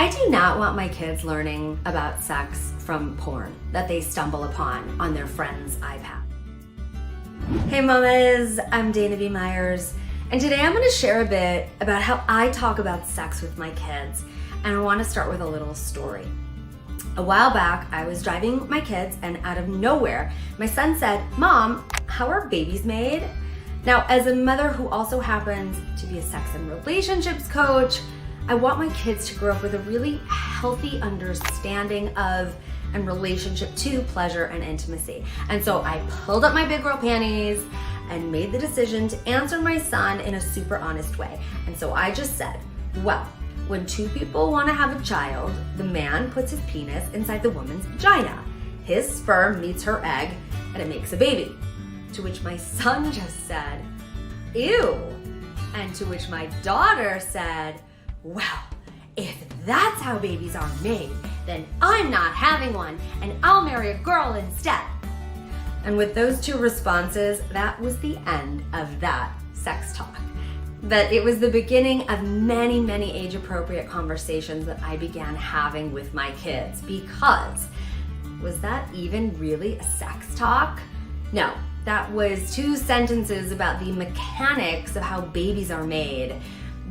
I do not want my kids learning about sex from porn that they stumble upon on their friend's iPad. Hey mamas, I'm Dana B. Myers, and today I'm going to share a bit about how I talk about sex with my kids, and I want to start with a little story. A while back, I was driving my kids, and out of nowhere, my son said, "Mom, how are babies made?" Now, as a mother who also happens to be a sex and relationships coach, I want my kids to grow up with a really healthy understanding of and relationship to pleasure and intimacy. And so I pulled up my big girl panties and made the decision to answer my son in a super honest way. And so I just said, well, when two people want to have a child, the man puts his penis inside the woman's vagina. His sperm meets her egg and it makes a baby. To which my son just said, ew. And to which my daughter said, well, if that's how babies are made, then I'm not having one and I'll marry a girl instead. And with those two responses, that was the end of that sex talk. That it was the beginning of many, many age-appropriate conversations that I began having with my kids. Because was that even really a sex talk? No, that was two sentences about the mechanics of how babies are made.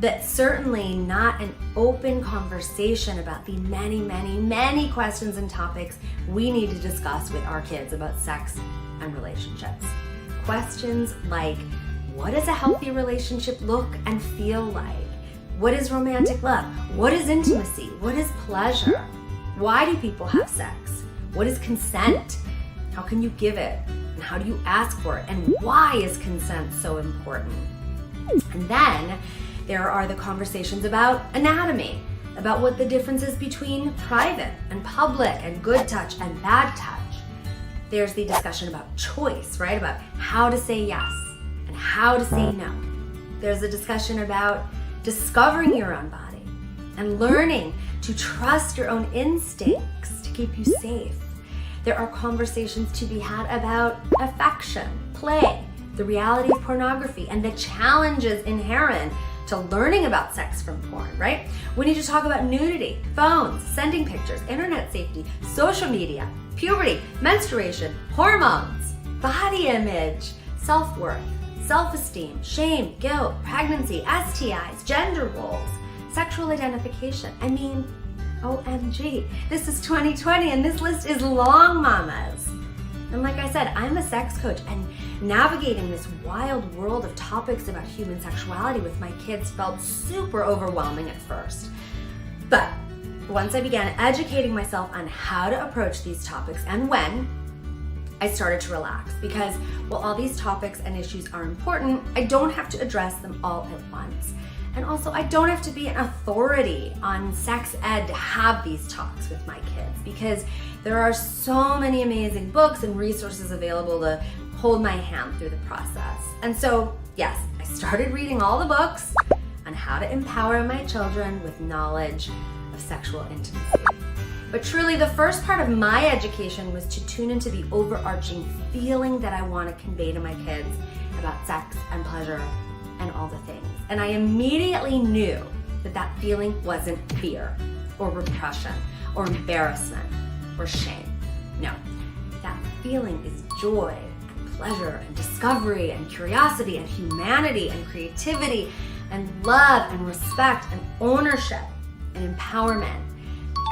But certainly not an open conversation about the many, many, many questions and topics we need to discuss with our kids about sex and relationships. Questions like, what does a healthy relationship look and feel like? What is romantic love? What is intimacy? What is pleasure? Why do people have sex? What is consent? How can you give it? And how do you ask for it? And why is consent so important? And then there are the conversations about anatomy, about what the difference is between private and public and good touch and bad touch. There's the discussion about choice, right? About how to say yes and how to say no. There's a discussion about discovering your own body and learning to trust your own instincts to keep you safe. There are conversations to be had about affection, play, the reality of pornography, and the challenges inherent to learning about sex from porn, right? We need to talk about nudity, phones, sending pictures, internet safety, social media, puberty, menstruation, hormones, body image, self-worth, self-esteem, shame, guilt, pregnancy, STIs, gender roles, sexual identification. I mean, OMG, this is 2020 and this list is long, mamas. And like I said, I'm a sex coach, and navigating this wild world of topics about human sexuality with my kids felt super overwhelming at first. But once I began educating myself on how to approach these topics and when, I started to relax, because while all these topics and issues are important, I don't have to address them all at once. And also, I don't have to be an authority on sex ed to have these talks with my kids, because there are so many amazing books and resources available to hold my hand through the process. And so, yes, I started reading all the books on how to empower my children with knowledge of sexual intimacy. But truly, the first part of my education was to tune into the overarching feeling that I want to convey to my kids about sex and pleasure and all the things. And I immediately knew that that feeling wasn't fear or repression or embarrassment or shame. No, that feeling is joy and pleasure and discovery and curiosity and humanity and creativity and love and respect and ownership and empowerment.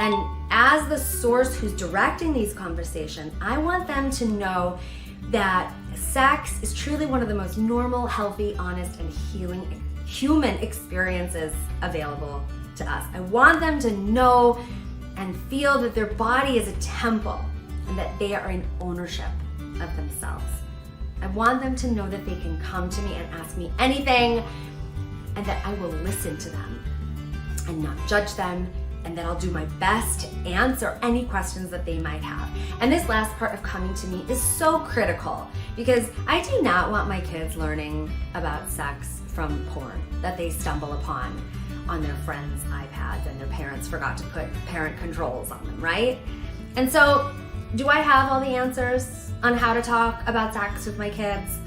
And as the source who's directing these conversations, I want them to know that sex is truly one of the most normal, healthy, honest, and healing human experiences available to us. I want them to know and feel that their body is a temple and that they are in ownership of themselves. I want them to know that they can come to me and ask me anything, and that I will listen to them and not judge them, and that I'll do my best to answer any questions that they might have. And this last part of coming to me is so critical, because I do not want my kids learning about sex from porn that they stumble upon on their friends' iPads and their parents forgot to put parent controls on them, right? And so, do I have all the answers on how to talk about sex with my kids?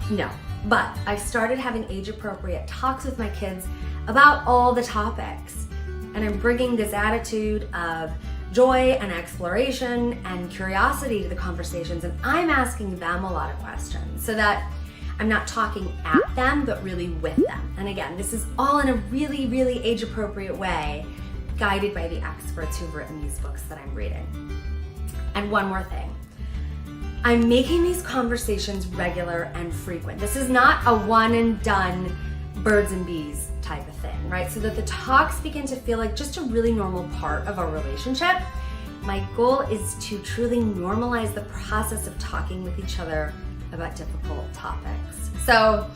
No, but I've started having age-appropriate talks with my kids about all the topics. And I'm bringing this attitude of joy and exploration and curiosity to the conversations, and I'm asking them a lot of questions so that I'm not talking at them, but really with them. And again, this is all in a really, really age-appropriate way, guided by the experts who've written these books that I'm reading. And one more thing. I'm making these conversations regular and frequent. This is not a one and done birds and bees type of thing, right? So that the talks begin to feel like just a really normal part of our relationship. My goal is to truly normalize the process of talking with each other about difficult topics. So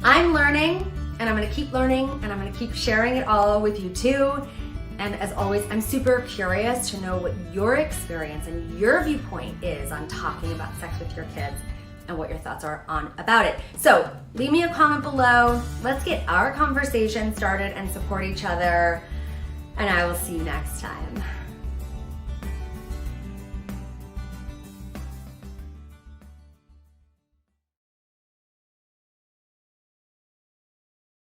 I'm learning, and I'm gonna keep learning, and I'm gonna keep sharing it all with you too. And as always, I'm super curious to know what your experience and your viewpoint is on talking about sex with your kids and what your thoughts are on about it. So leave me a comment below. Let's get our conversation started and support each other. And I will see you next time.